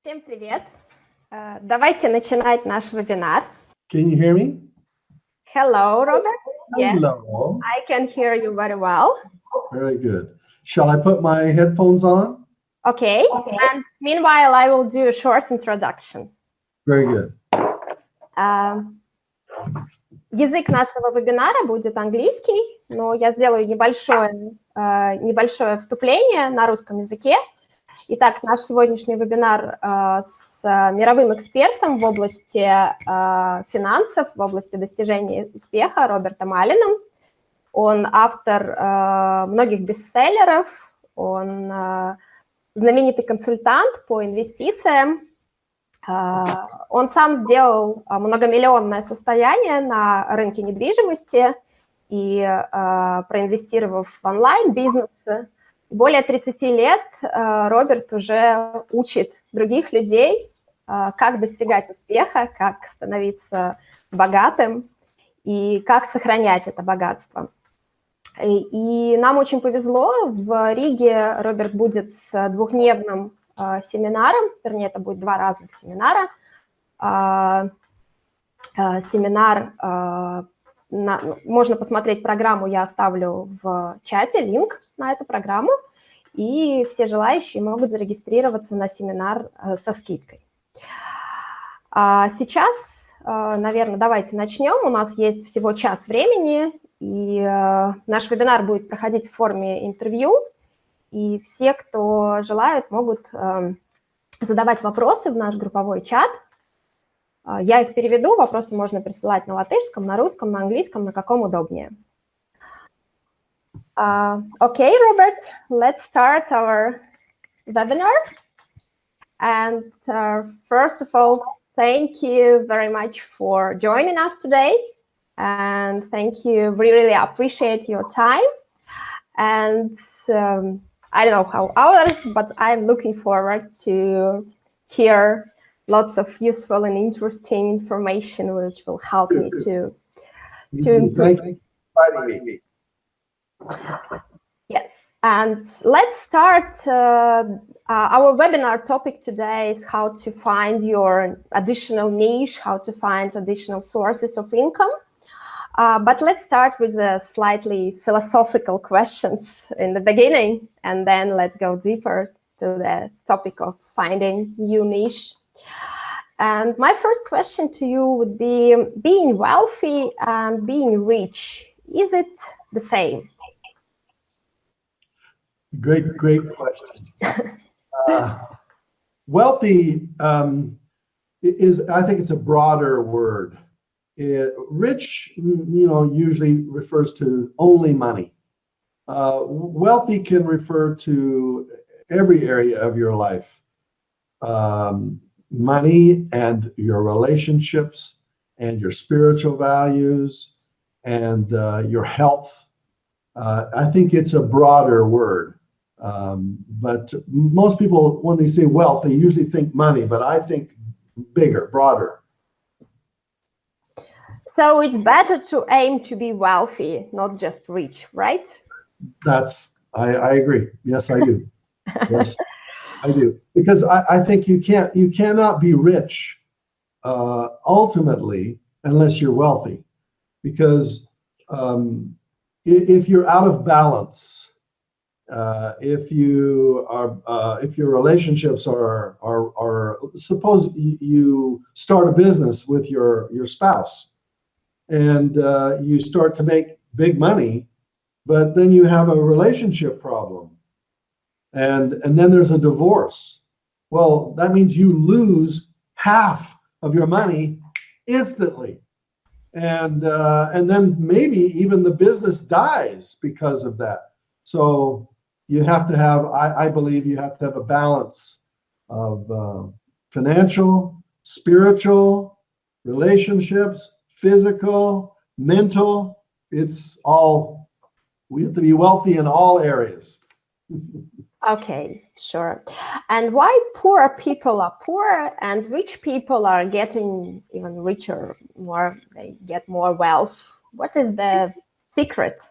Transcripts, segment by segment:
Всем привет! Давайте начинать наш вебинар. Can you hear me? Hello, Robert. Yes, Hello. I can hear you very well. Very good. Shall I put my headphones on? Okay. And meanwhile, I will do a short introduction. Very good. Язык нашего вебинара будет английский, но я сделаю небольшое вступление на русском языке. Итак, наш сегодняшний вебинар с мировым экспертом в области финансов, в области достижения успеха Робертом Алленом. Он автор многих бестселлеров, он знаменитый консультант по инвестициям. Он сам сделал многомиллионное состояние на рынке недвижимости и проинвестировав в онлайн-бизнесы. Более 30 лет Роберт уже учит других людей, как достигать успеха, как становиться богатым и как сохранять это богатство. И нам очень повезло. В Риге Роберт будет с двухдневным семинаром, вернее, это будет два разных семинара. Можно посмотреть программу, я оставлю в чате линк на эту программу, и все желающие могут зарегистрироваться на семинар со скидкой. Сейчас, наверное, давайте начнем. У нас есть всего час времени, и наш вебинар будет проходить в форме интервью, и все, кто желают, могут задавать вопросы в наш групповой чат. Я их переведу, вопросы можно присылать на латышском, на русском, на английском, на каком удобнее. Okay, Robert, let's start our webinar. And first of all, thank you very much for joining us today. And thank you, we really appreciate your time. And I don't know how others, but I'm looking forward to hear lots of useful and interesting information which will help me to improve. Thank you for inviting me. Yes, and let's start. Our webinar topic today is how to find your additional niche, how to find additional sources of income. But let's start with the slightly philosophical questions in the beginning, and then let's go deeper to the topic of finding new niche. And my first question to you would be, being wealthy and being rich, is it the same? Great question. Wealthy is, I think it's a broader word. Rich, usually refers to only money. Wealthy can refer to every area of your life. Money and your relationships and your spiritual values and your health. I think it's a broader word. But most people, when they say wealth, they usually think money, but I think bigger, broader. So it's better to aim to be wealthy, not just rich, right? I agree. Yes, I do. Yes, I do. Because I think you cannot be rich ultimately unless you're wealthy. Because if you're out of balance, if your relationships are suppose you start a business with your spouse and you start to make big money, but then you have a relationship problem and then there's a divorce. Well, that means you lose half of your money instantly. And then maybe even the business dies because of that. So you have to have, I believe you have to have a balance of financial, spiritual, relationships, physical, mental. It's all, we have to be wealthy in all areas. Okay, sure. And why poor people are poor and rich people are getting even richer, they get more wealth? What is the secret?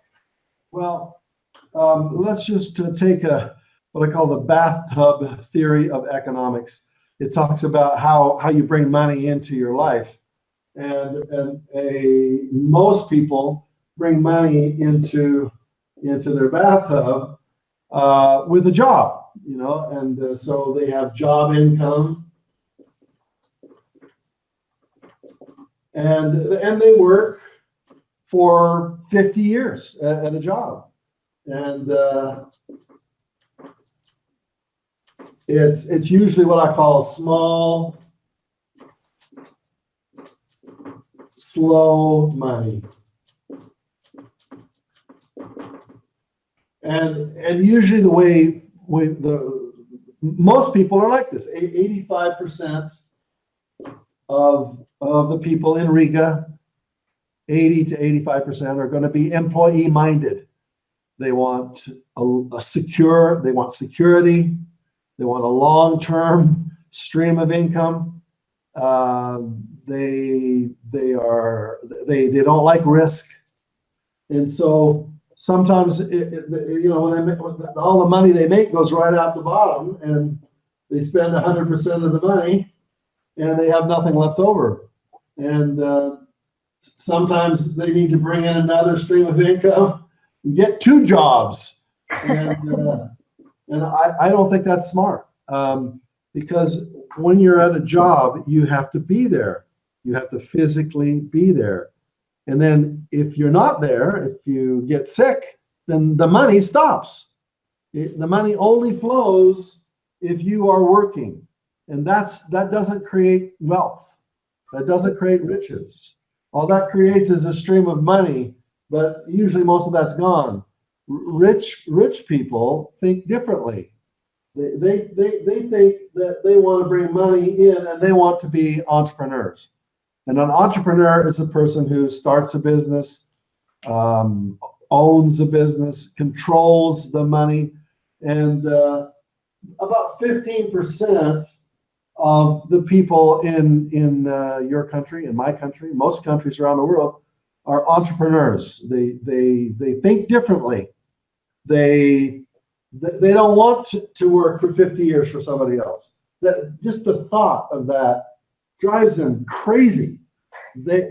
Well, let's just take what I call the bathtub theory of economics. it talks about how you bring money into your life. And most people bring money into their bathtub with a job, you know, and so they have job income, and they work for 50 years at a job, and it's usually what I call small, slow money. And usually the way most people are like this. 85% of the people in Riga, 80 to 85% are going to be employee minded. They want a secure, they want security, they want a long-term stream of income. They don't like risk, and so sometimes you know, when all the money they make goes right out the bottom, and they spend 100% of the money, and they have nothing left over. And sometimes they need to bring in another stream of income, and get 2 jobs, and I don't think that's smart, because when you're at a job, you have to be there. You have to physically be there. And then if you're not there, if you get sick, then the money stops. The money only flows if you are working. And that doesn't create wealth. That doesn't create riches. All that creates is a stream of money, but usually most of that's gone. Rich people think differently. They think that they want to bring money in, and they want to be entrepreneurs. And an entrepreneur is a person who starts a business, owns a business, controls the money, and about 15% of the people in your country, in my country, most countries around the world, are entrepreneurs. They think differently. They don't want to work for 50 years for somebody else. That just the thought of that drives them crazy. They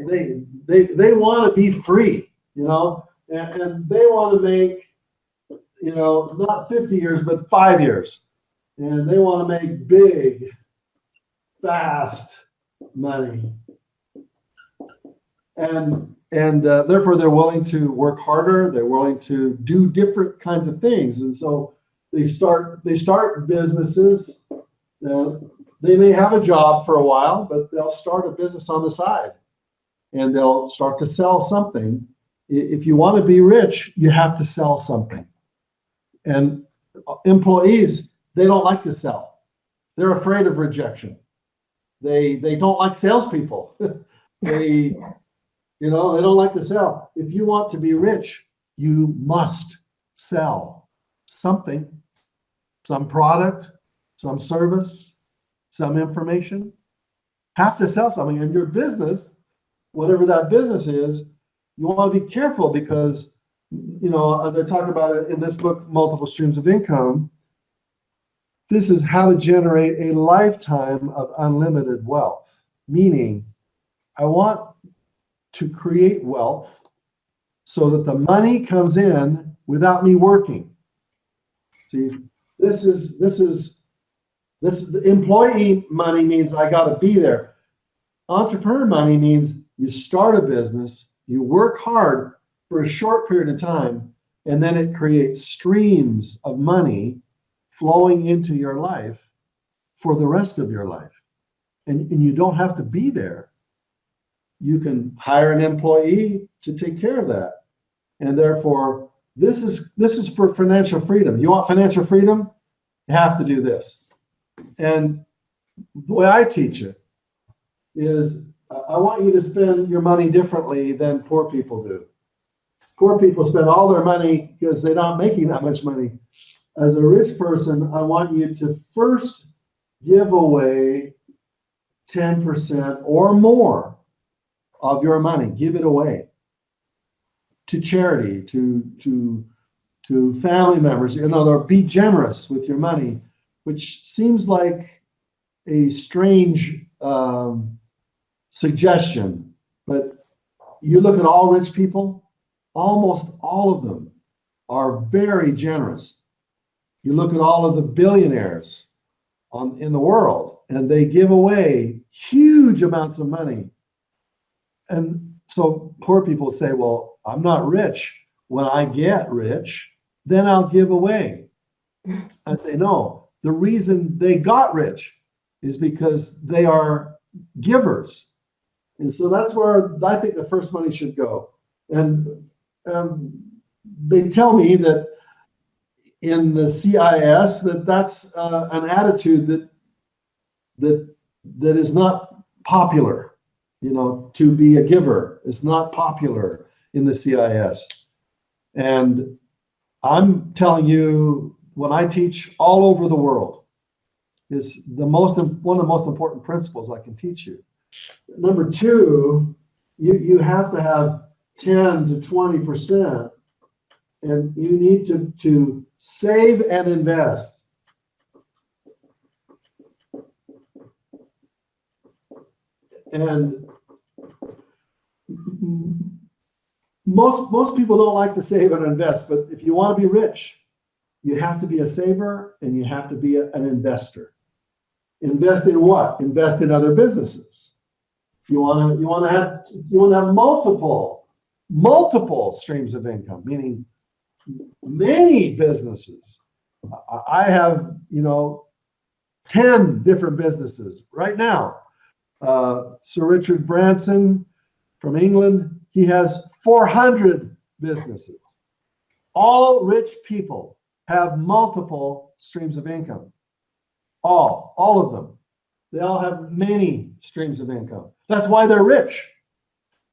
want to be free, you know, and they want to make, you know, not 50 years but 5 years, and they want to make big, fast money, and therefore they're willing to work harder. They're willing to do different kinds of things, and so they start businesses. They may have a job for a while, but they'll start a business on the side, and they'll start to sell something. If you want to be rich, you have to sell something. And employees, they don't like to sell. They're afraid of rejection. They don't like salespeople. They don't like to sell. If you want to be rich, you must sell something, some product, some service, some information. Have to sell something. And your business, whatever that business is, you want to be careful, because, you know, as I talk about it in this book, Multiple Streams of Income, this is how to generate a lifetime of unlimited wealth. Meaning, I want to create wealth so that the money comes in without me working. See, this is the employee money means I got to be there. Entrepreneur money means you start a business, you work hard for a short period of time, and then it creates streams of money flowing into your life for the rest of your life. And you don't have to be there. You can hire an employee to take care of that. And therefore, this is for financial freedom. You want financial freedom? You have to do this. And the way I teach it is, I want you to spend your money differently than poor people do. Poor people spend all their money because they're not making that much money. As a rich person, I want you to first give away 10% or more of your money. Give it away to charity, to family members. You know, be generous with your money, which seems like a strange suggestion, but you look at all rich people, almost all of them are very generous. You look at all of the billionaires in the world, and they give away huge amounts of money. And so poor people say, well, I'm not rich. When I get rich, then I'll give away. I say, no, the reason they got rich is because they are givers. And so that's where I think the first money should go. And they tell me that in the CIS that's an attitude that is not popular. You know, to be a giver is not popular in the CIS. And I'm telling you, when I teach all over the world, is one of the most important principles I can teach you. Number two, you have to have 10 to 20%, and you need to save and invest. And most people don't like to save and invest, but if you want to be rich, you have to be a saver and you have to be an investor. Invest in what? Invest in other businesses. You want to have multiple streams of income, meaning many businesses. I have 10 different businesses right now. Sir Richard Branson from England, he has 400 businesses. All rich people have multiple streams of income. All of them. They all have many streams of income. That's why they're rich,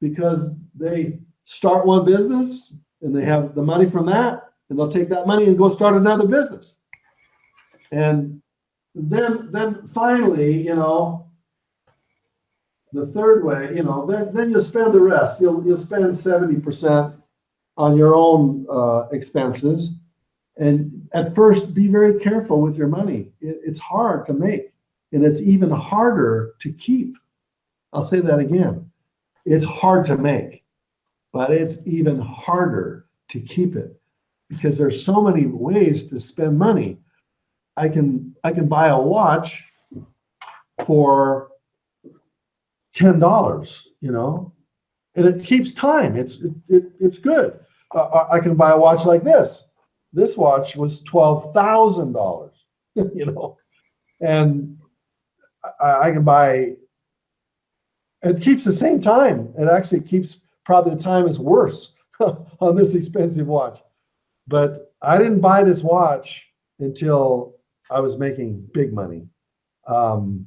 because they start one business and they have the money from that, and they'll take that money and go start another business. And then finally, the third way, then you'll spend the rest. You'll spend 70% on your own expenses. And at first, be very careful with your money. It's hard to make, and it's even harder to keep. I'll say that again. It's hard to make, but it's even harder to keep it, because there's so many ways to spend money. I can buy a watch for $10, and it keeps time. It's good. I can buy a watch like this. This watch was $12,000, and I can buy. It keeps the same time. It actually keeps, probably the time is worse on this expensive watch. But I didn't buy this watch until I was making big money. And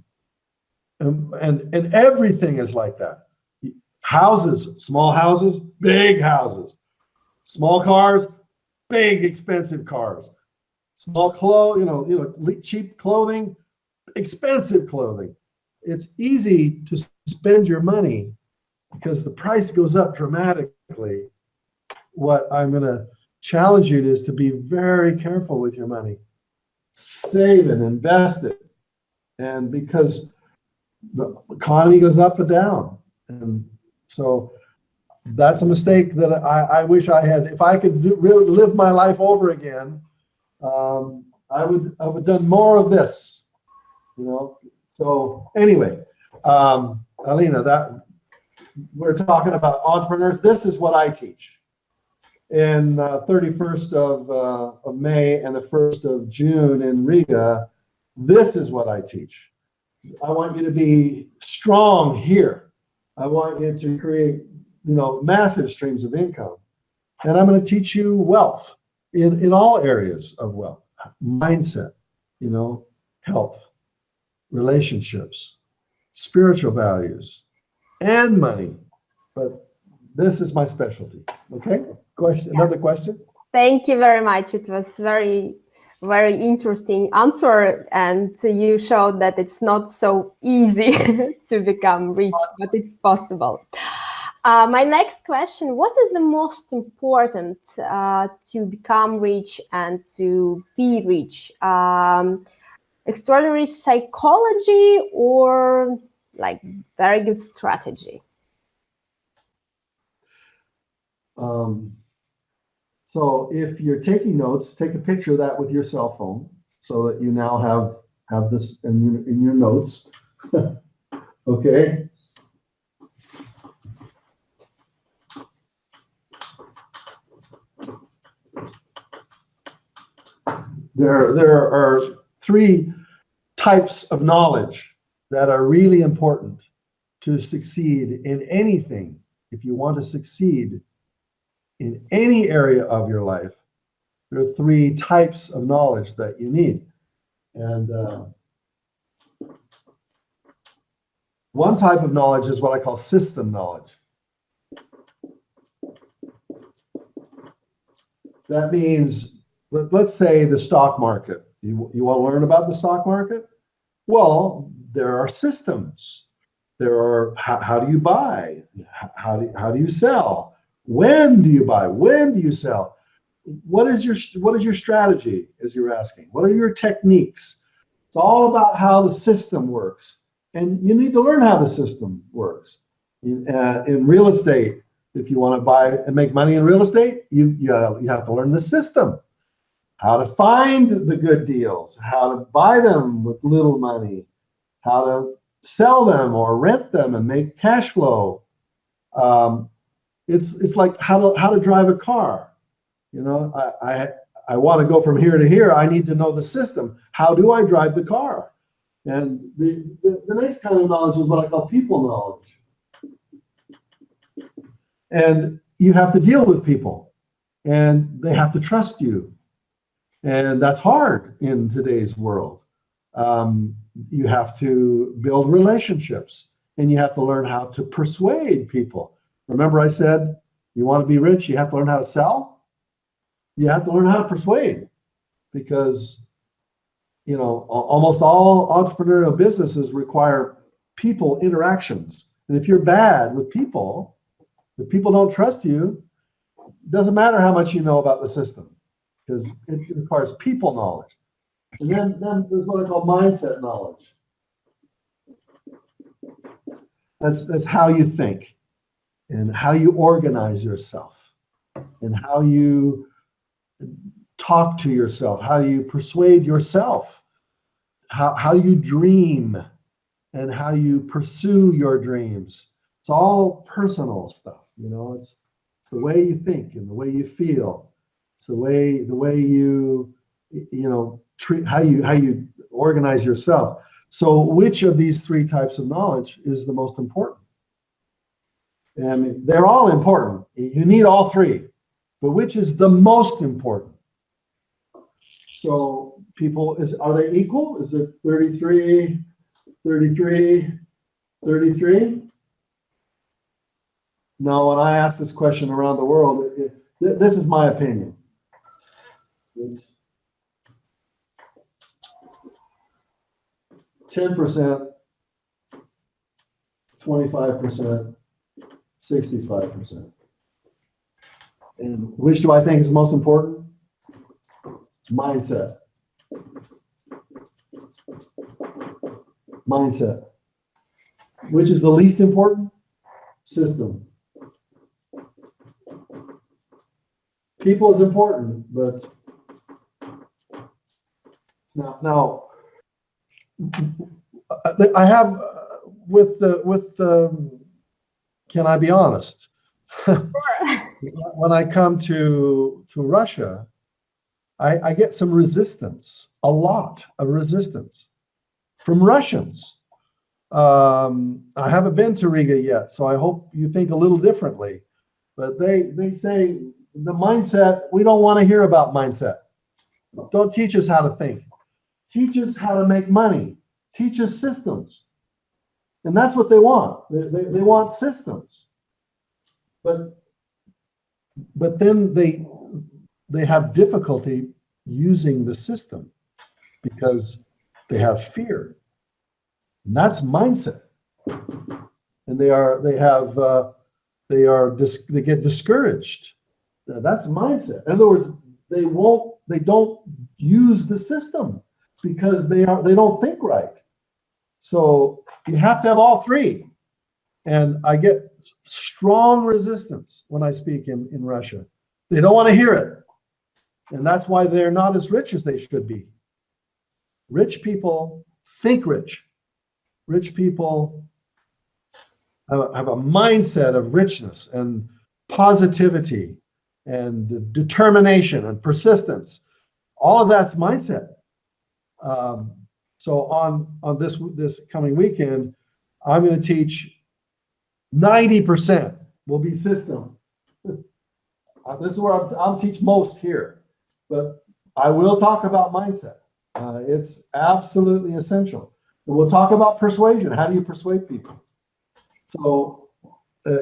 everything is like that. Houses, small houses, big houses. Small cars, big expensive cars. Small clothes, cheap clothing, expensive clothing. It's easy to spend your money because the price goes up dramatically. What I'm going to challenge you is to be very careful with your money. Save and invest it. And because the economy goes up and down. And so that's a mistake that I wish I had. If I could really live my life over again, I would have done more of this, So anyway, Alina, that we're talking about entrepreneurs. This is what I teach. In 31st of May and the 1st of June in Riga, this is what I teach. I want you to be strong here. I want you to create, massive streams of income. And I'm going to teach you wealth in all areas of wealth, mindset, health, relationships, spiritual values, and money. But this is my specialty. Okay? Another question? Thank you very much. It was very, very interesting answer, and you showed that it's not so easy to become rich, but it's possible. My next question: what is the most important to become rich and to be rich? extraordinary psychology or like very good strategy? So if you're taking notes, take a picture of that with your cell phone so that you now have this in your notes. Okay. There are three types of knowledge that are really important to succeed in anything. If you want to succeed in any area of your life, there are three types of knowledge that you need. And one type of knowledge is what I call system knowledge. That means, let's say the stock market. You want to learn about the stock market? Well, there are systems. There are how do you buy? How do you sell? When do you buy? When do you sell? What is your strategy, as you're asking? What are your techniques? It's all about how the system works. And you need to learn how the system works. In real estate, if you want to buy and make money in real estate, you have to learn the system. How to find the good deals, how to buy them with little money, how to sell them or rent them and make cash flow. It's like how to drive a car. You know, I want to go from here to here. I need to know the system. How do I drive the car? And the next kind of knowledge is what I call people knowledge. And you have to deal with people, and they have to trust you. And that's hard in today's world. You have to build relationships, and you have to learn how to persuade people. Remember I said, you want to be rich, you have to learn how to sell? You have to learn how to persuade, because, you know, almost all entrepreneurial businesses require people interactions. And if you're bad with people, if people don't trust you, it doesn't matter how much you know about the system, because it requires people knowledge. And then there's what I call mindset knowledge. That's how you think, and how you organize yourself, and how you talk to yourself, how you persuade yourself, how you dream, and how you pursue your dreams. It's all personal stuff, you know. It's the way you think and the way you feel. It's the way you know, treat, how you organize yourself. So which of these three types of knowledge is the most important? And they're all important. You need all three, but which is the most important? So people, are they equal? Is it 33, 33, 33? No, when I ask this question around the world, this is my opinion. It's 10%, 25%, 65%. And which do I think is the most important? Mindset. Mindset. Which is the least important? System. People is important, but now I have with the can I be honest? Sure. When I come to Russia, I get some resistance, a lot of resistance from Russians. I haven't been to Riga yet, so I hope you think a little differently. But they say the mindset, we don't want to hear about mindset. Don't teach us how to think. Teach us how to make money. Teach us systems. And that's what they want. They want systems. But then they have difficulty using the system because they have fear. And that's mindset. And they get discouraged. That's mindset. In other words, they don't use the system because they don't think right. So you have to have all three. And I get strong resistance when I speak in Russia. They don't want to hear it. And that's why they're not as rich as they should be. Rich people think rich. Rich people have a mindset of richness and positivity and determination and persistence. All of that's mindset. So on this coming weekend, I'm going to teach 90% will be system. This is where I'll teach most here, but I will talk about mindset. It's absolutely essential. And we'll talk about persuasion. How do you persuade people? So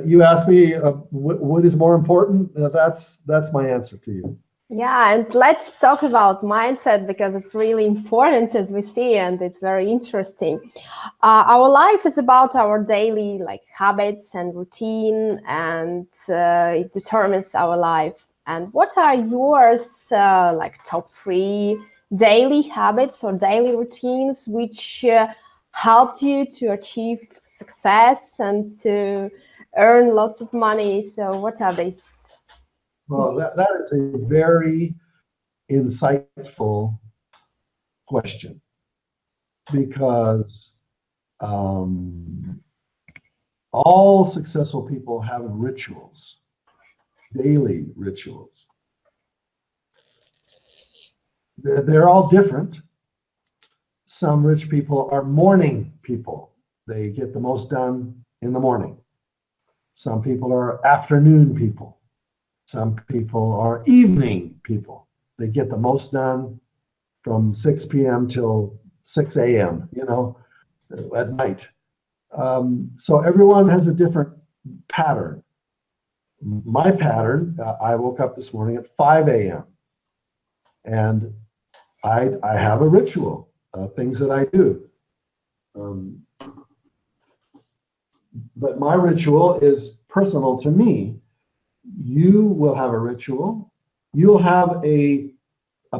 you asked me what is more important. That's my answer to you. Yeah, and let's talk about mindset because it's really important as we see, and it's very interesting. Our life is about our daily habits and routine, and it determines our life. And what are yours top 3 daily habits or daily routines which helped you to achieve success and to earn lots of money? So what are these? Well, that is a very insightful question, because all successful people have rituals, daily rituals. They're all different. Some rich people are morning people. They get the most done in the morning. Some people are afternoon people. Some people are evening people. They get the most done from 6 p.m. till 6 a.m., at night. So everyone has a different pattern. My pattern, I woke up this morning at 5 a.m. and I have a ritual, things that I do. But my ritual is personal to me. You will have a ritual. You'll have a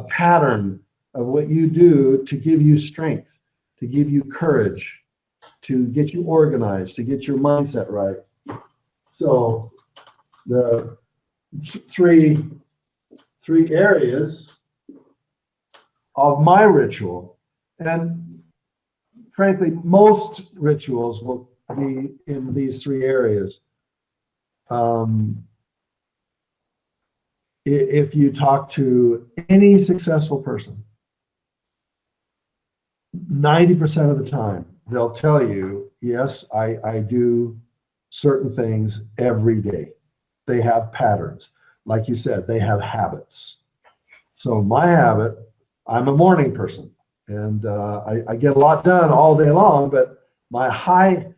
pattern of what you do to give you strength, to give you courage, to get you organized, to get your mindset right. So the three areas of my ritual, and frankly, most rituals will be in these 3 areas. If you talk to any successful person, 90% of the time, they'll tell you, yes, I do certain things every day. They have patterns. Like you said, they have habits. So my habit, I'm a morning person, and I get a lot done all day long, but my high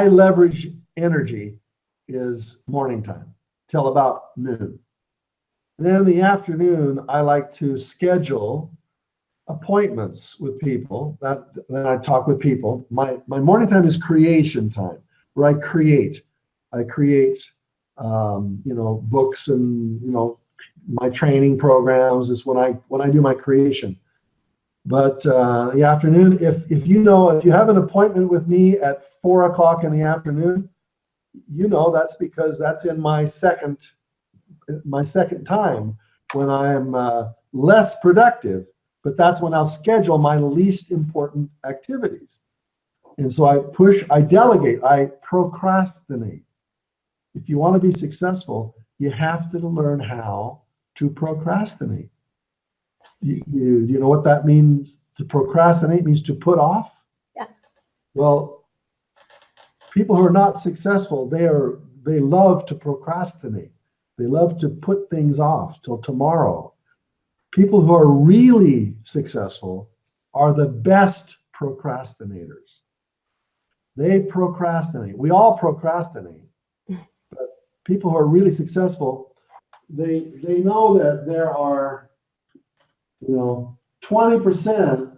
leverage energy is morning time till about noon. And then in the afternoon, I like to schedule appointments with people. Then I talk with people. My morning time is creation time, where I create. Books and my training programs is when I do my creation. But the afternoon, if you have an appointment with me at 4 o'clock in the afternoon, that's because that's in my second time when I'm less productive, but that's when I'll schedule my least important activities. And so I delegate, I procrastinate. If you want to be successful, you have to learn how to procrastinate. You know what that means? To procrastinate means to put off. Yeah. Well, people who are not successful, they love to procrastinate. They love to put things off till tomorrow. People who are really successful are the best procrastinators. They procrastinate. We all procrastinate. But people who are really successful, they know that there are 20%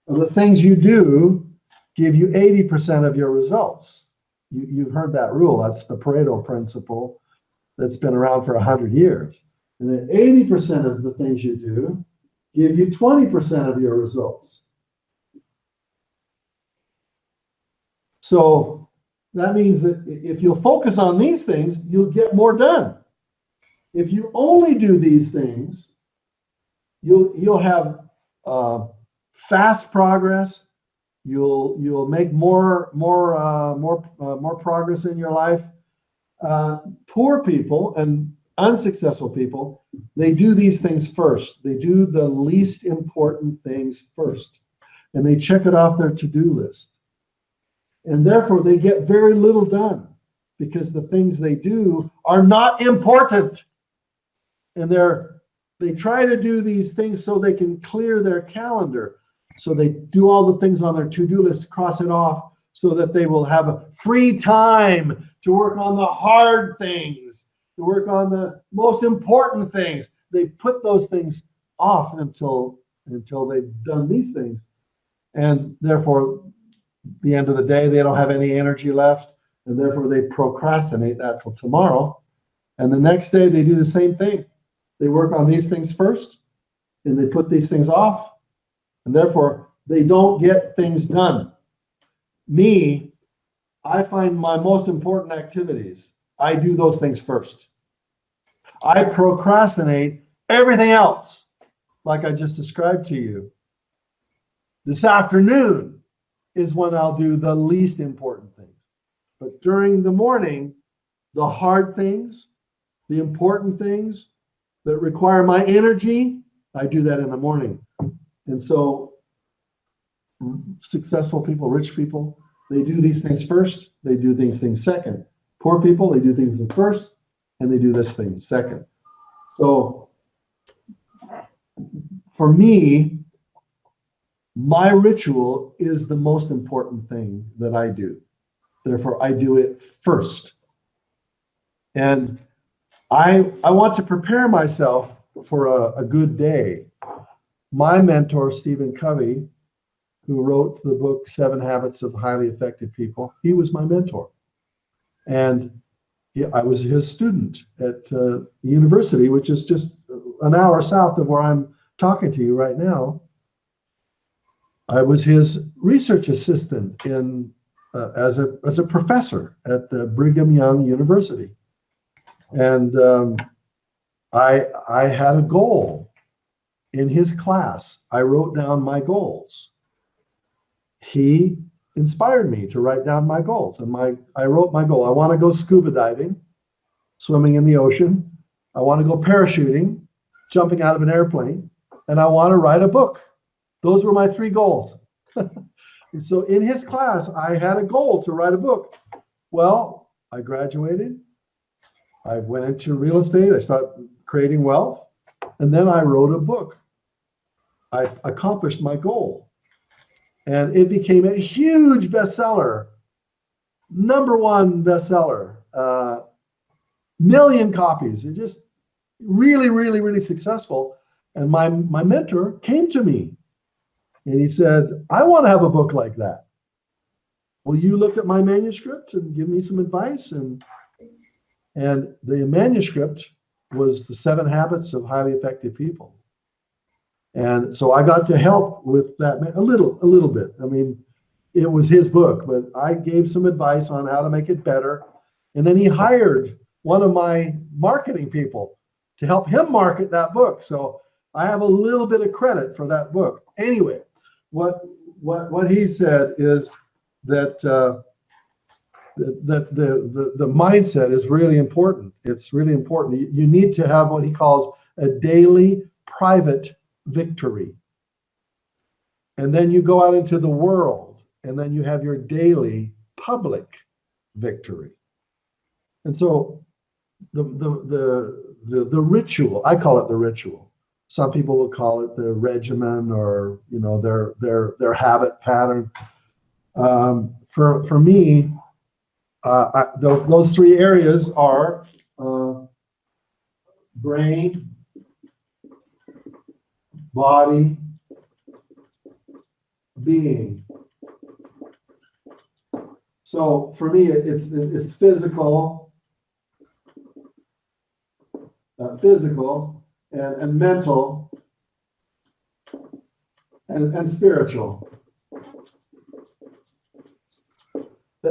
of the things you do give you 80% of your results. You've heard that rule. That's the Pareto Principle that's been around for 100 years. And then 80% of the things you do give you 20% of your results. So that means that if you'll focus on these things, you'll get more done. If you only do these things, you'll have fast progress. You'll make more progress in your life. Poor people and unsuccessful people, they do these things first. They do the least important things first, and they check it off their to-do list. And therefore, they get very little done because the things they do are not important. And they try to do these things so they can clear their calendar. So they do all the things on their to-do list, cross it off, so that they will have a free time to work on the hard things, to work on the most important things. They put those things off until they've done these things. And therefore, at the end of the day, they don't have any energy left. And therefore, they procrastinate that till tomorrow. And the next day, they do the same thing. They work on these things first, and they put these things off. And therefore, they don't get things done. Me, I find my most important activities, I do those things first. I procrastinate everything else, like I just described to you. This afternoon is when I'll do the least important things. But during the morning, the hard things, the important things that require my energy, I do that in the morning. And so successful people, rich people, they do these things first, they do these things second. Poor people, they do things first, and they do this thing second. So for me, my ritual is the most important thing that I do. Therefore, I do it first. And I want to prepare myself for a good day. My mentor, Stephen Covey, who wrote the book 7 Habits of Highly Effective People, he was my mentor. And I was his student at the university, which is just an hour south of where I'm talking to you right now. I was his research assistant in as a professor at the Brigham Young University. And I had a goal in his class. I wrote down my goals. He inspired me to write down my goals. And I wrote my goal. I want to go scuba diving, swimming in the ocean. I want to go parachuting, jumping out of an airplane. And I want to write a book. Those were my 3 goals. And so in his class, I had a goal to write a book. Well, I graduated. I went into real estate. I started creating wealth. And then I wrote a book. I accomplished my goal. And it became a huge bestseller, #1 bestseller, million copies. It just really, really, really successful. And my mentor came to me and he said, I want to have a book like that. Will you look at my manuscript and give me some advice? And the manuscript was the 7 Habits of Highly Effective People. And so I got to help with that a little bit. I mean, it was his book, but I gave some advice on how to make it better. And then he hired one of my marketing people to help him market that book. So I have a little bit of credit for that book. Anyway, what he said is that the mindset is really important. It's really important. You need to have what he calls a daily private victory. And then you go out into the world, and then you have your daily public victory. And so the ritual, I call it the ritual. Some people will call it the regimen, or their habit pattern. For me, those 3 areas are brain, body, being. So for me, it's physical, and mental, and spiritual.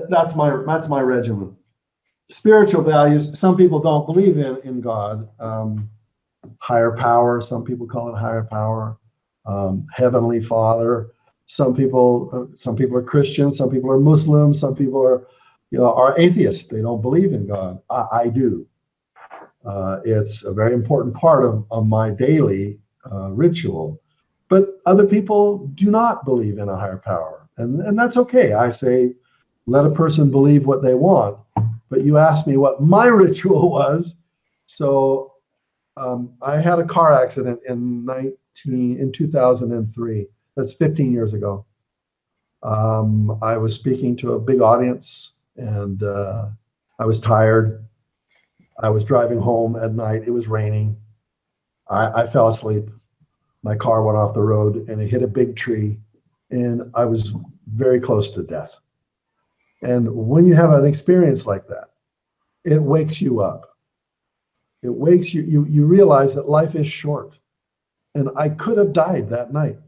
That's my regimen. Spiritual values. Some people don't believe in God. Higher power. Some people call it higher power. Heavenly Father. Some people are Christians. Some people are Muslims. Some people are atheists. They don't believe in God. I do. It's a very important part of my daily ritual. But other people do not believe in a higher power. And that's okay. I say, let a person believe what they want. But you asked me what my ritual was. So I had a car accident in 2003. That's 15 years ago. I was speaking to a big audience, and I was tired. I was driving home at night. It was raining. I fell asleep. My car went off the road, and it hit a big tree, and I was very close to death. And when you have an experience like that, it wakes you up. It wakes you realize that life is short. And I could have died that night.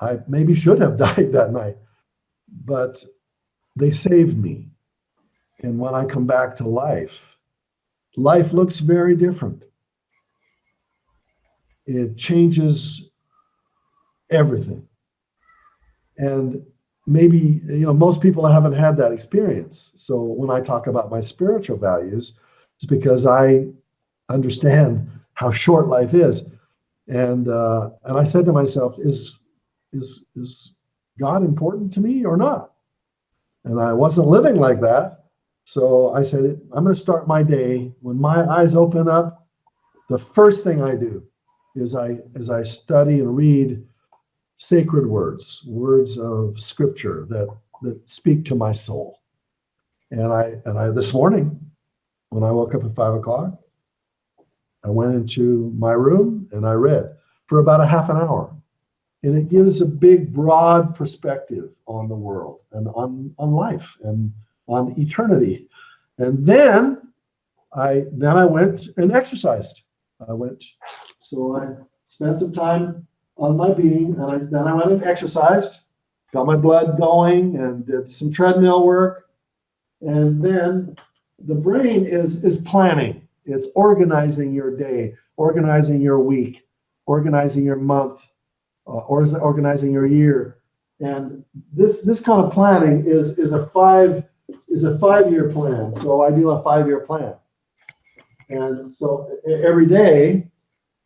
I maybe should have died that night, but they saved me. And when I come back to life, life looks very different. It changes everything. And maybe, most people haven't had that experience. So when I talk about my spiritual values, it's because I understand how short life is. And I said to myself, is God important to me or not? And I wasn't living like that. So I said, I'm going to start my day. When my eyes open up, the first thing I do is I study and read sacred words of scripture that speak to my soul. And I this morning, when I woke up at 5 o'clock, I went into my room and I read for about a half an hour. And it gives a big, broad perspective on the world and on life and on eternity. And then I went and exercised. So I spent some time on my being, and then I went and exercised, got my blood going, and did some treadmill work. And then the brain is planning. It's organizing your day, organizing your week, organizing your month, or organizing your year. And this kind of planning is a 5-year plan. So I do a 5-year plan. And so every day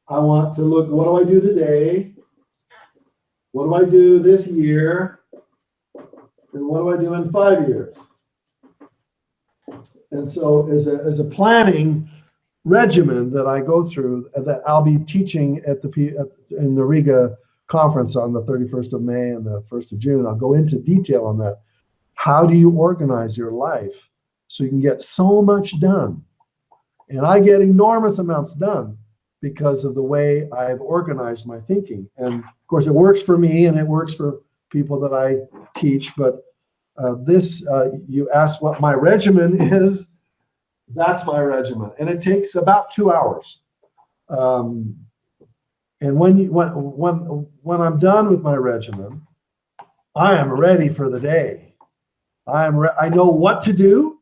I want to look, what do I do today? What do I do this year? And what do I do in 5 years? And so as a planning regimen that I go through, that I'll be teaching in the Riga conference on the 31st of May and the 1st of June. I'll go into detail on that. How do you organize your life so you can get so much done? And I get enormous amounts done because of the way I've organized my thinking. And of course, it works for me and it works for people that I teach. But you asked what my regimen is. That's my regimen. And it takes about 2 hours. And when I'm done with my regimen, I am ready for the day. I know what to do.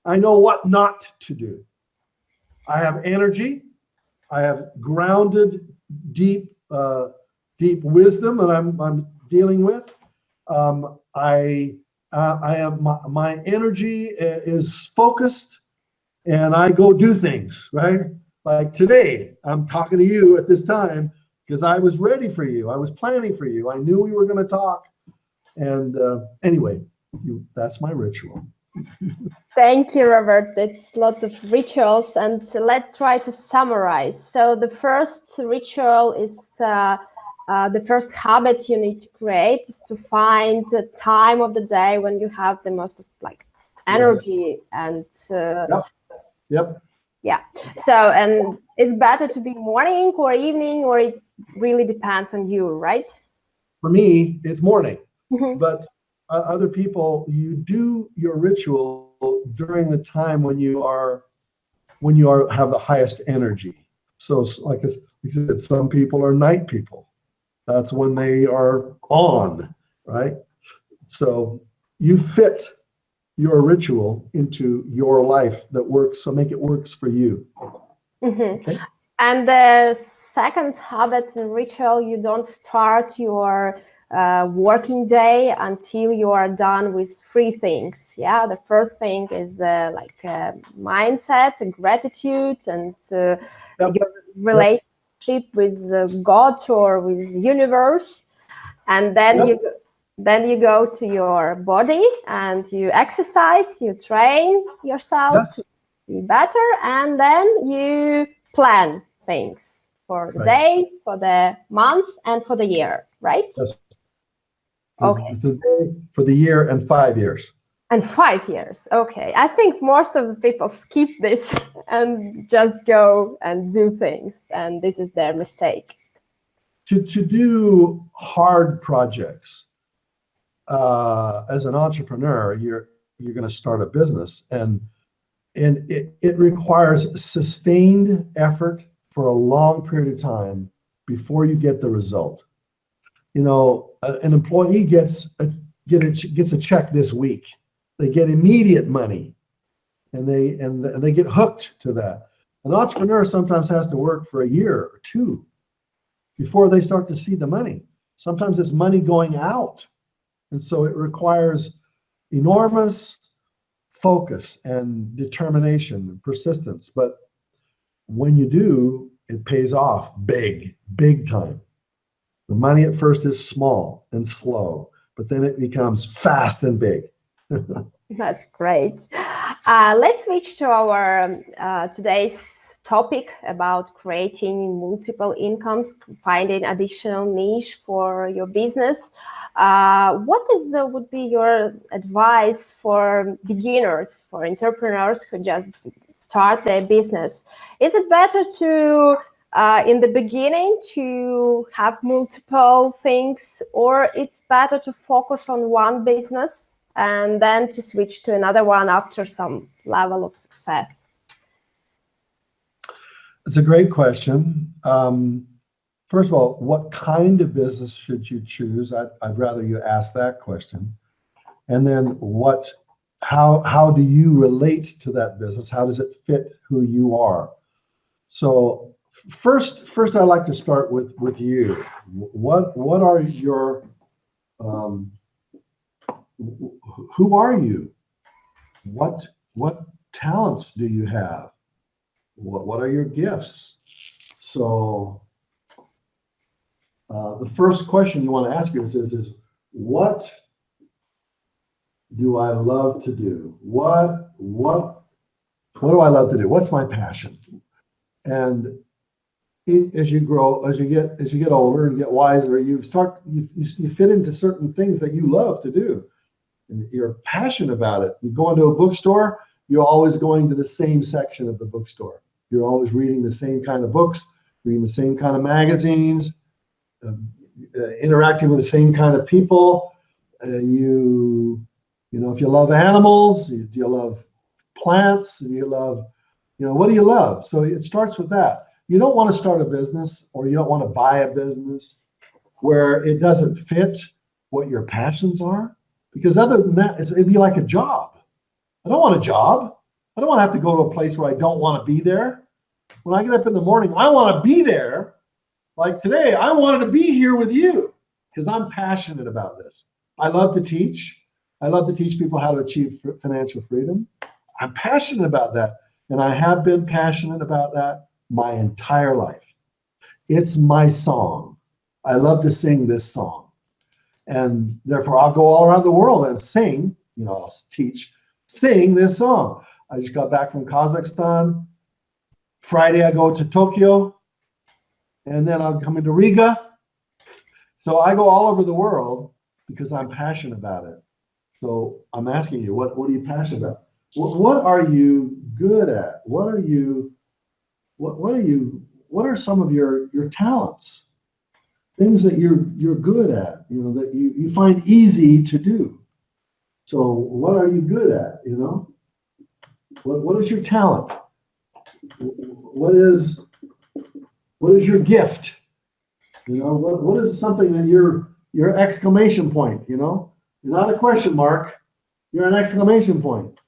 I know what not to do. I have energy. I have grounded, deep wisdom that I'm dealing with. My energy is focused, and I go do things, right? Like today, I'm talking to you at this time because I was ready for you. I was planning for you. I knew we were going to talk. And anyway, that's my ritual. Thank you, Robert. It's lots of rituals, and let's try to summarize. So the first ritual is the first habit you need to create is to find the time of the day when you have the most energy. Yes. And Yep. Yeah. So, and it's better to be morning or evening, or it really depends on you, right? For me, it's morning. Mm-hmm. But other people, you do your ritual during the time when you have the highest energy. So, like I said, some people are night people. That's when they are on, right? So you fit your ritual into your life that works, so make it works for you. Okay? And the second habit and ritual, you don't start your working day until you are done with 3 things. Yeah, the first thing is like mindset and gratitude and your relationship with God or with universe, and then you go to your body and you exercise, you train yourself to be better, and then you plan things for the day, for the month, and for the year, right? Yes. Okay. For the year and 5 years. And 5 years. Okay. I think most of the people skip this and just go and do things, and this is their mistake. To do hard projects, as an entrepreneur, you're going to start a business, and it requires sustained effort for a long period of time before you get the result. You know, an employee gets a check this week. They get immediate money, and they get hooked to that. An entrepreneur sometimes has to work for a year or 2 before they start to see the money. Sometimes it's money going out, and so it requires enormous focus and determination and persistence. But when you do, it pays off big time. The money at first is small and slow, but then it becomes fast and big. That's great. Let's switch to our today's topic about creating multiple incomes, finding additional niche for your business. What would be your advice for beginners, for entrepreneurs who just start their business? Is it better to in the beginning to have multiple things, or it's better to focus on one business and then to switch to another one after some level of success? It's a great question. First of all, what kind of business should you choose? I'd rather you ask that question. And then how do you relate to that business? How does it fit who you are? So first I'd like to start with you. What are your who are you? What talents do you have? What are your gifts? So the first question you want to ask yourself is what do I love to do? What do I love to do? What's my passion? And as you grow, as you get older and get wiser, you fit into certain things that you love to do, and you're passionate about it. You go into a bookstore, you're always going to the same section of the bookstore. You're always reading the same kind of books, reading the same kind of magazines, interacting with the same kind of people. You know, if you love animals, do you love plants? Do you love, what do you love? So it starts with that. You don't want to start a business, or you don't want to buy a business where it doesn't fit what your passions are, because other than that, it'd be like a job. I don't want a job. I don't want to have to go to a place where I don't want to be there. When I get up in the morning, I want to be there. Like today, I wanted to be here with you because I'm passionate about this. I love to teach. I love to teach people how to achieve financial freedom. I'm passionate about that, and I have been passionate about that my entire life. It's my song. I love to sing this song, and therefore I'll go all around the world and sing, I'll sing this song. I just got back from Kazakhstan. Friday I go to Tokyo, and then I'll come into Riga. So I go all over the world because I'm passionate about it. So I'm asking you, what are you passionate about? What are you good at? What are some of your talents? Things that you're good at, that you find easy to do. So what are you good at? What is your talent? What is your gift? What is something that your exclamation point? Not a question mark. You're an exclamation point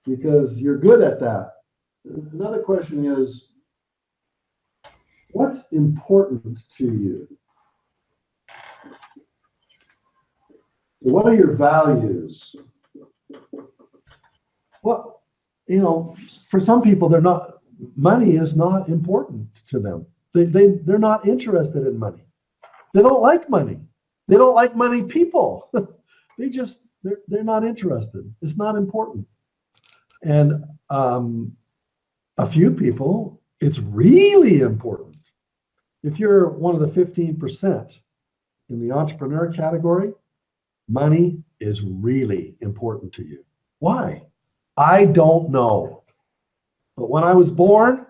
because you're good at that. Another question is, what's important to you? What are your values? Well, you know, for some people, money is not important to them. They're not interested in money. They don't like money. They don't like money people. They're not interested. It's not important. And a few people, it's really important. If you're one of the 15% in the entrepreneur category, money is really important to you. Why? I don't know. But when I was born,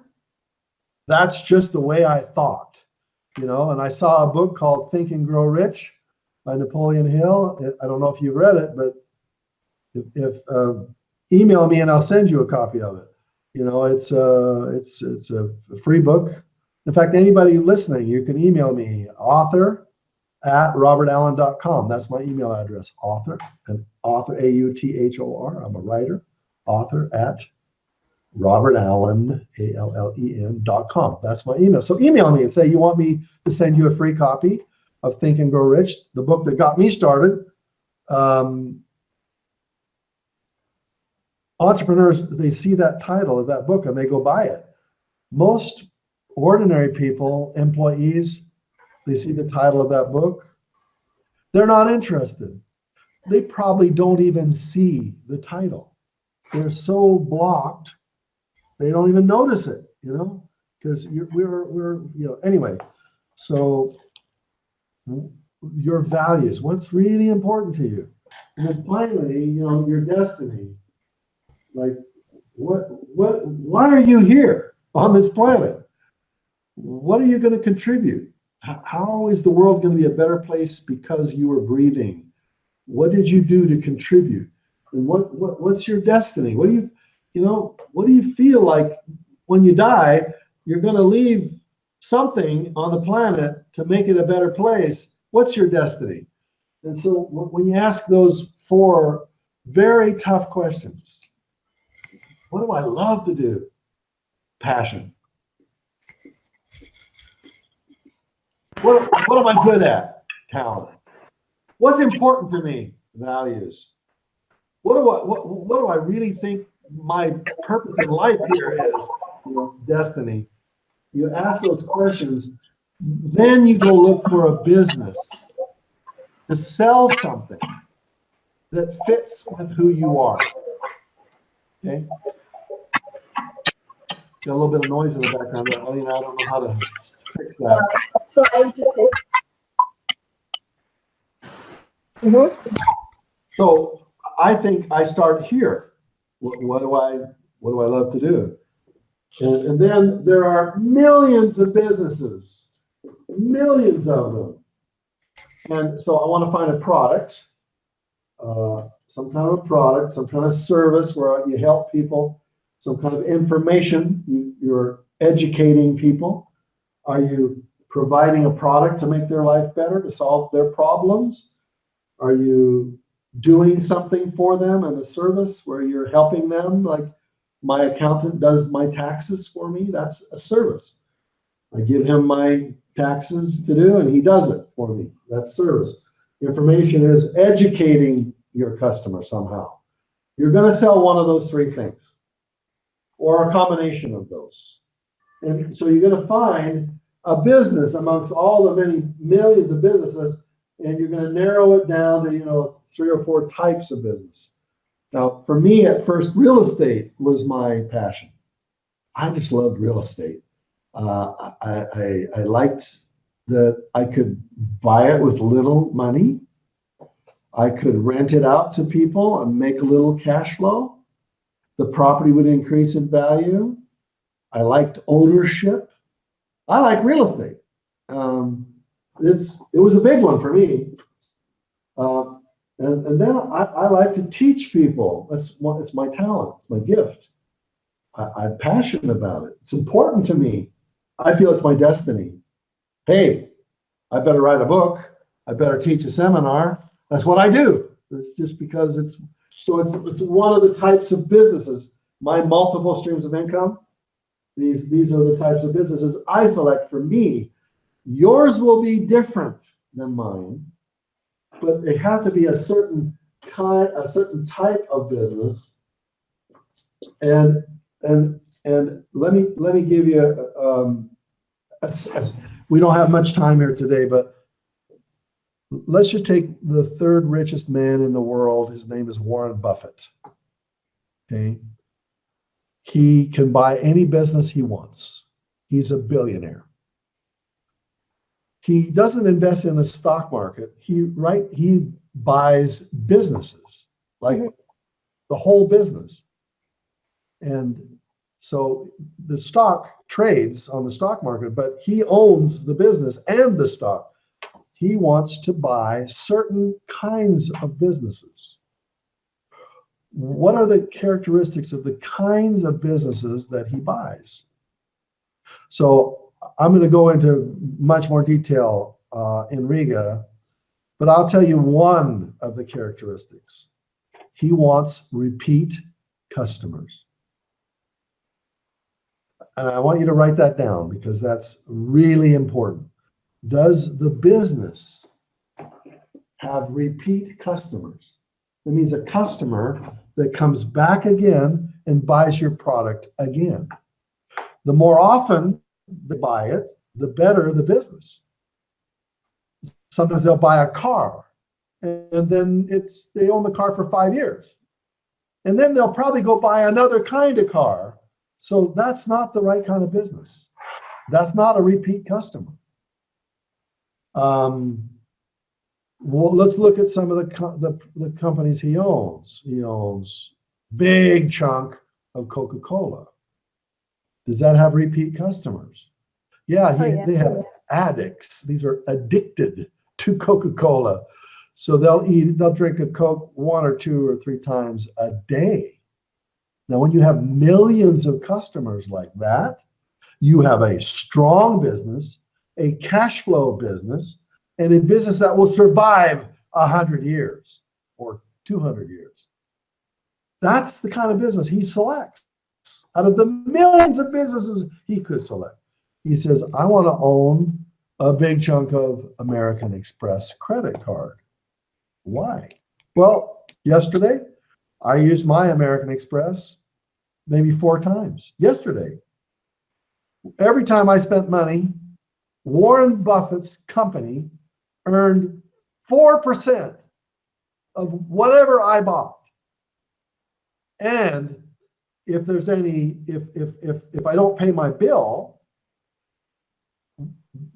that's just the way I thought. You know, and I saw a book called Think and Grow Rich by Napoleon Hill. I don't know if you've read it, but if email me and I'll send you a copy of it. You know, it's a free book. In fact, anybody listening, you can email me, author@robertallen.com. That's my email address, author, and author, A-U-T-H-O-R. I'm a writer, author at Robertallen, ALLEN.com. That's my email. So email me and say you want me to send you a free copy of Think and Grow Rich, the book that got me started. Entrepreneurs, they see that title of that book and they go buy it. Most ordinary people, employees, they see the title of that book. They're not interested. They probably don't even see the title. They're so blocked, they don't even notice it, you know, because we're anyway. So your values, what's really important to you, and then finally, your destiny. Like, why are you here on this planet? What are you going to contribute? How is the world going to be a better place because you are breathing? What did you do to contribute? And what's your destiny? What do you feel like when you die? You're going to leave something on the planet to make it a better place. What's your destiny? And so when you ask those 4 very tough questions, what do I love to do? Passion. What am I good at? Talent. What's important to me? Values. What do I really think my purpose in life here is? Destiny. You ask those questions, then you go look for a business to sell something that fits with who you are. Okay? Got a little bit of noise in the background. I don't know how to fix that. So I think I start here. What do I love to do? And then there are millions of businesses, millions of them. And so I want to find a product, some kind of a product, some kind of service where you help people, some kind of information, you're educating people. Are you providing a product to make their life better, to solve their problems? Are you doing something for them in a service where you're helping them? Like my accountant does my taxes for me. That's a service. I give him my taxes to do and he does it for me. That's service. Information is educating your customer somehow. You're going to sell one of those 3 things or a combination of those. And so you're going to find a business amongst all the many millions of businesses, and you're going to narrow it down to 3 or 4 types of business. Now, for me, at first, real estate was my passion. I just loved real estate. I liked that I could buy it with little money. I could rent it out to people and make a little cash flow. The property would increase in value. I liked ownership. I like real estate. It was a big one for me. And then I like to teach people. It's my talent. It's my gift. I'm passionate about it. It's important to me. I feel it's my destiny. Hey, I better write a book. I better teach a seminar. That's what I do. It's just because So it's one of the types of businesses. My multiple streams of income, these are the types of businesses I select for me. Yours will be different than mine, but they have to be a certain kind, a certain type of business. And let me give you we don't have much time here today, but let's just take the third richest man in the world. His name is Warren Buffett. Okay. He can buy any business he wants. He's a billionaire. He doesn't invest in the stock market. He buys businesses, like the whole business. And so the stock trades on the stock market, but he owns the business and the stock. He wants to buy certain kinds of businesses. What are the characteristics of the kinds of businesses that he buys? So I'm going to go into much more detail in Riga, but I'll tell you one of the characteristics. He wants repeat customers. And I want you to write that down because that's really important. Does the business have repeat customers? That means a customer that comes back again and buys your product again. The more often they buy it, the better the business. Sometimes they'll buy a car and then they own the car for 5 years. And then they'll probably go buy another kind of car. So that's not the right kind of business. That's not a repeat customer. Well, let's look at some of the companies he owns. He owns big chunk of Coca-Cola. Does that have repeat customers? Yeah, they have addicts. These are addicted to Coca-Cola. So they'll drink a Coke 1 or 2 or 3 times a day. Now, when you have millions of customers like that, you have a strong business, a cash flow business, and a business that will survive 100 years or 200 years. That's the kind of business he selects. Out of the millions of businesses he could select, he says, I want to own a big chunk of American Express credit card. Why? Well, yesterday, I used my American Express maybe 4 times. Yesterday, every time I spent money, Warren Buffett's company earned 4% of whatever I bought. And if there's any, if I don't pay my bill,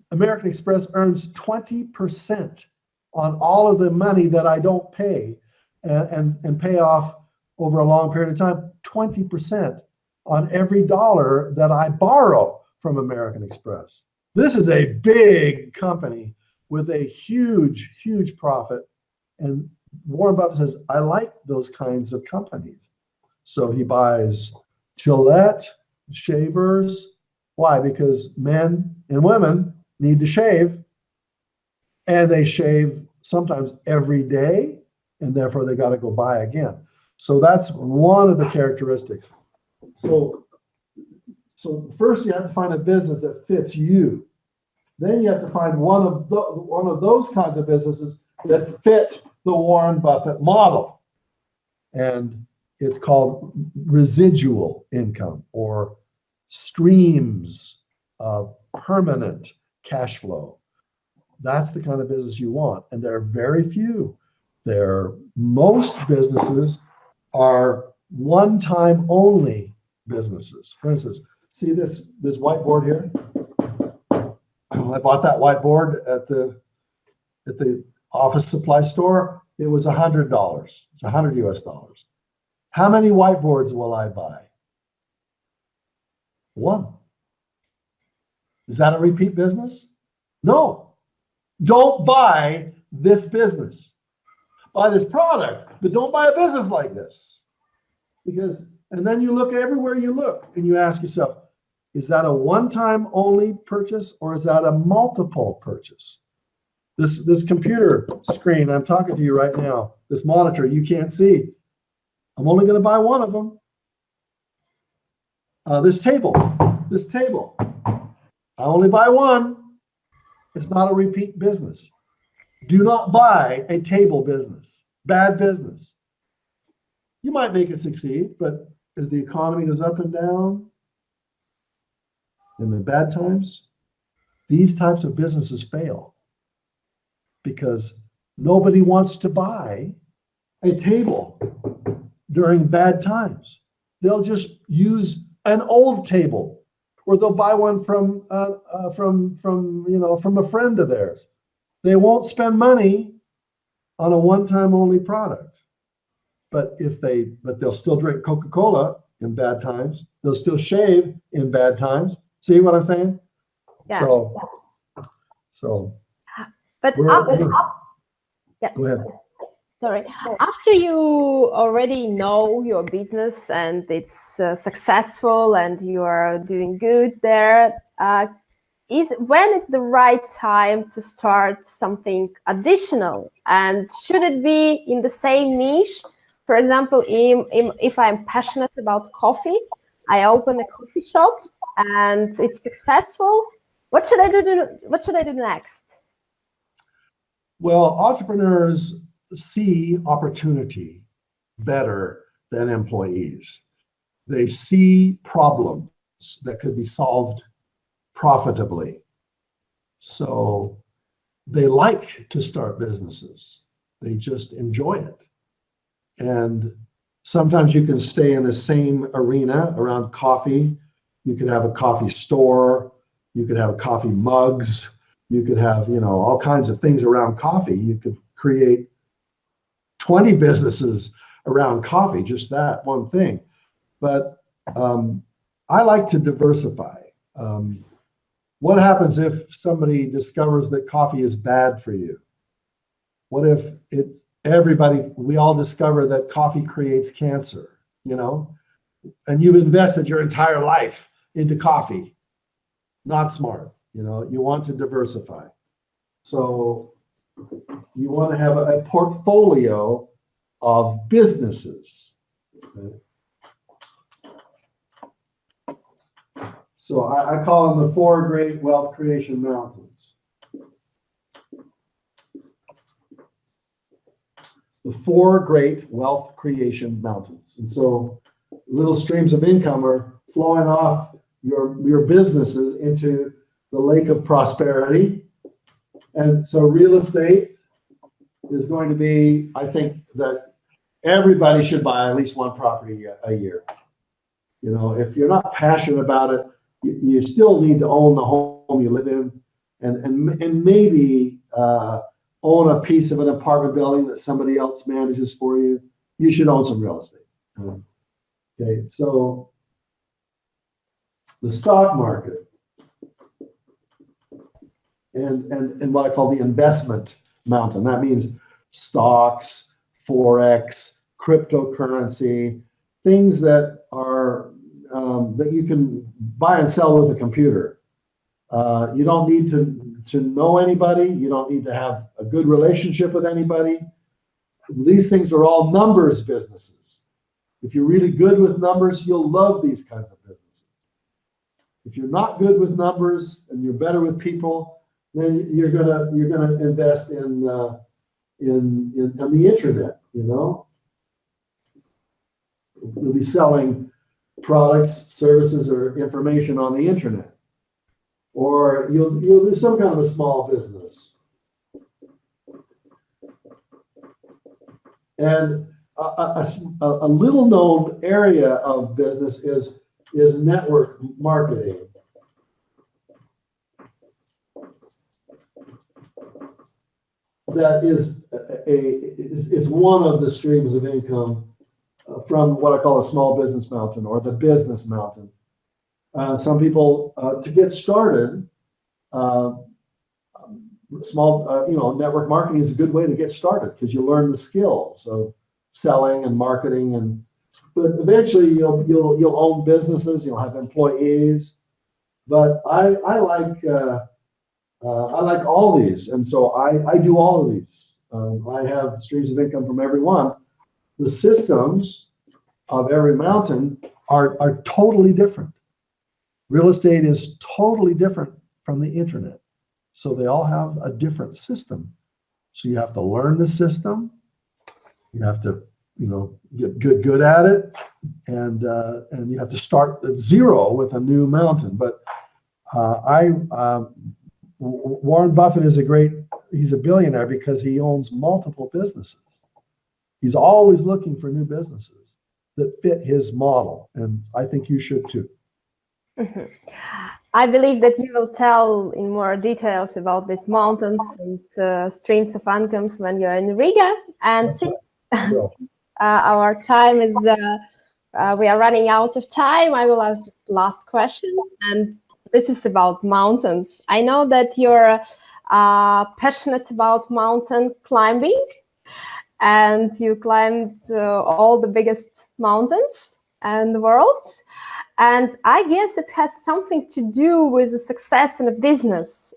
American Express earns 20% on all of the money that I don't pay and pay off over a long period of time, 20% on every dollar that I borrow from American Express. This is a big company with a huge, huge profit. And Warren Buffett says, I like those kinds of companies. So he buys Gillette shavers. Why? Because men and women need to shave, and they shave sometimes every day, and therefore they got to go buy again. So that's one of the characteristics. So first you have to find a business that fits you. Then you have to find one of those kinds of businesses that fit the Warren Buffett model. And it's called residual income or streams of permanent cash flow. That's the kind of business you want. And there are very few. Most businesses are one-time only businesses. For instance, see this whiteboard here? I bought that whiteboard at the office supply store. It was $100. It's $100 US. How many whiteboards will I buy? 1. Is that a repeat business? No. Don't buy this business. Buy this product, but don't buy a business like this. And then you look everywhere you look and you ask yourself, is that a one-time only purchase or is that a multiple purchase? This computer screen, I'm talking to you right now, this monitor, you can't see. I'm only going to buy one of them. This table, I only buy one. It's not a repeat business. Do not buy a table business, bad business. You might make it succeed, but as the economy goes up and down, in the bad times, these types of businesses fail because nobody wants to buy a table during bad times. They'll just use an old table, or they'll buy one from a friend of theirs. They won't spend money on a one-time only product. But they'll still drink Coca-Cola in bad times. They'll still shave in bad times. See what I'm saying? Yeah. So. But yeah. Go ahead. Sorry. After you already know your business and it's successful and you are doing good there, when is the right time to start something additional? And should it be in the same niche? For example, if I'm passionate about coffee, I open a coffee shop and it's successful. What should I do? What should I do next? Well, entrepreneurs see opportunity better than employees. They see problems that could be solved profitably. So they like to start businesses. They just enjoy it. And sometimes you can stay in the same arena around coffee. You could have a coffee store. You could have coffee mugs. You could have, all kinds of things around coffee. You could create 20 businesses around coffee, just that one thing. But I like to diversify. What happens if somebody discovers that coffee is bad for you? What if we all discover that coffee creates cancer, and you've invested your entire life into coffee? Not smart, you want to diversify. So you want to have a portfolio of businesses. Okay? So I call them the 4 great wealth creation mountains. The 4 great wealth creation mountains. And so little streams of income are flowing off your businesses into the lake of prosperity. And so real estate is going to be, I think that everybody should buy at least one property a year. If you're not passionate about it, you still need to own the home you live in, and maybe own a piece of an apartment building that somebody else manages for you. You should own some real estate. Okay, so the stock market and what I call the investment mountain. That means stocks, Forex, cryptocurrency, things that are that you can buy and sell with a computer. You don't need to know anybody. You don't need to have a good relationship with anybody. These things are all numbers businesses. If you're really good with numbers, you'll love these kinds of businesses. If you're not good with numbers and you're better with people, then you're gonna invest in the internet. You'll be selling products, services, or information on the internet, or you'll do some kind of a small business. And a little known area of business is network marketing. That is it's one of the streams of income from what I call a small business mountain or the business mountain. Some people, to get started, network marketing is a good way to get started because you learn the skills of selling and marketing, but eventually you'll own businesses, you'll have employees. But I like all these, and so I do all of these. I have streams of income from every one. The systems of every mountain are totally different. Real estate is totally different from the internet. So they all have a different system. So you have to learn the system. You have to, get good at it, and you have to start at zero with a new mountain. But Warren Buffett is he's a billionaire because he owns multiple businesses. He's always looking for new businesses that fit his model, and I think you should too. Mm-hmm. I believe that you will tell in more details about these mountains and streams of incomes when you're in Riga. And since our time is, we are running out of time, I will ask the last question, and this is about mountains. I know that you're passionate about mountain climbing, and you climbed all the biggest mountains in the world. And I guess it has something to do with the success in a business.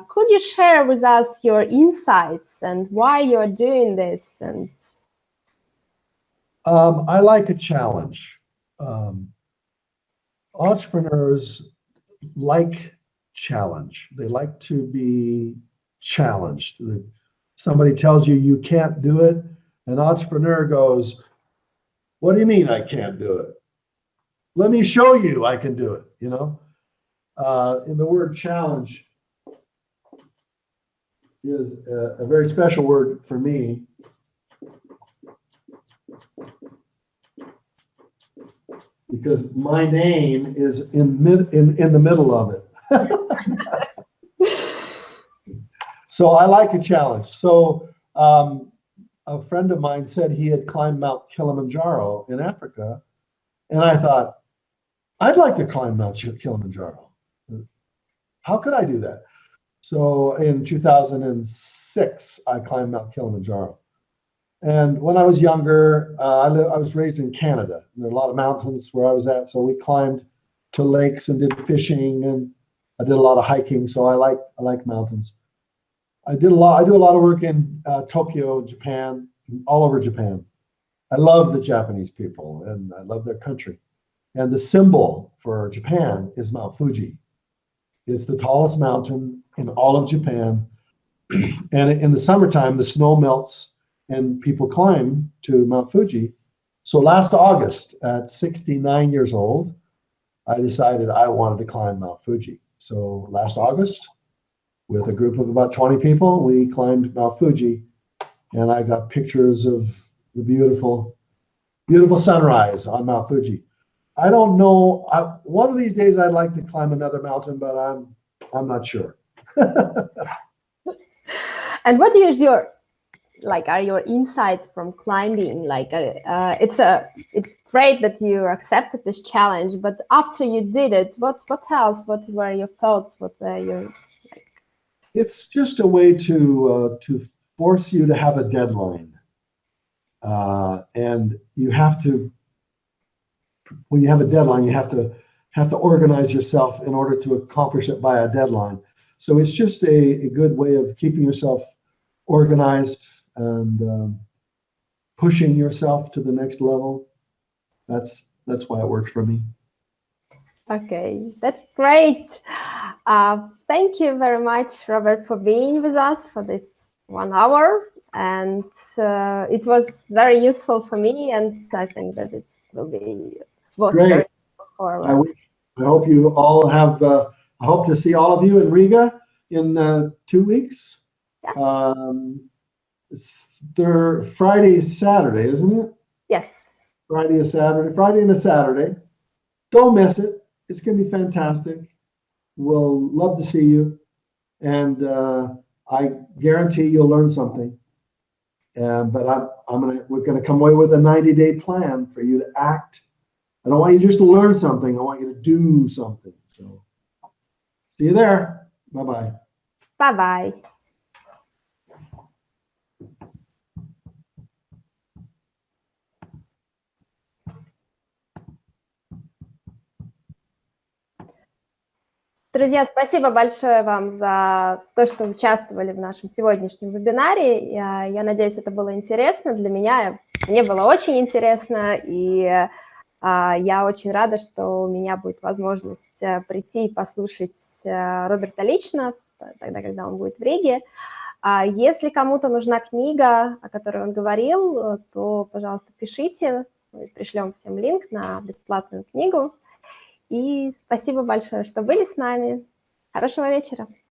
Could you share with us your insights and why you're doing this? And I like a challenge. Entrepreneurs like challenge. They like to be challenged. Somebody tells you you can't do it. An entrepreneur goes, "What do you mean I can't do it? Let me show you I can do it." And the word challenge is a very special word for me. Because my name is in the middle of it. So I like a challenge. So a friend of mine said he had climbed Mount Kilimanjaro in Africa. And I thought, I'd like to climb Mount Kilimanjaro. How could I do that? So in 2006, I climbed Mount Kilimanjaro. And when I was younger, I was raised in Canada. There are a lot of mountains where I was at, so we climbed to lakes and did fishing, and I did a lot of hiking. So I like mountains. I do a lot of work in Tokyo, Japan, all over Japan. I love the Japanese people, and I love their country. And the symbol for Japan is Mount Fuji. It's the tallest mountain in all of Japan. And in the summertime, the snow melts and people climb to Mount Fuji. So last August, at 69 years old, I decided I wanted to climb Mount Fuji. So last August, with a group of about 20 people, we climbed Mount Fuji, and I got pictures of the beautiful, beautiful sunrise on Mount Fuji. I don't know, one of these days I'd like to climb another mountain, but I'm not sure. And what is your are your insights from climbing? It's great that you accepted this challenge, but after you did it, what else? What were your thoughts? What were your It's just a way to force you to have a deadline, and you have to. When you have a deadline, you have to organize yourself in order to accomplish it by a deadline. So it's just a good way of keeping yourself organized and pushing yourself to the next level. That's why it works for me. Okay, that's great. Thank you very much, Robert, for being with us for this 1 hour. And it was very useful for me, and I think that it was great. Very useful I hope you all have. I hope to see all of you in Riga in 2 weeks. Yeah. It's Friday, Saturday, isn't it? Yes. Friday and a Saturday. Don't miss it. It's going to be fantastic. We'll love to see you, and I guarantee you'll learn something. But we're going to come away with a 90-day plan for you to act. I don't want you just to learn something. I want you to do something. So, see you there. Bye-bye. Bye-bye. Друзья, спасибо большое вам за то, что участвовали в нашем сегодняшнем вебинаре. Я надеюсь, это было интересно для меня. Мне было очень интересно, и Я очень рада, что у меня будет возможность прийти и послушать Роберта лично, тогда, когда он будет в Риге. Если кому-то нужна книга, о которой он говорил, то, пожалуйста, пишите, мы пришлем всем линк на бесплатную книгу. И спасибо большое, что были с нами. Хорошего вечера.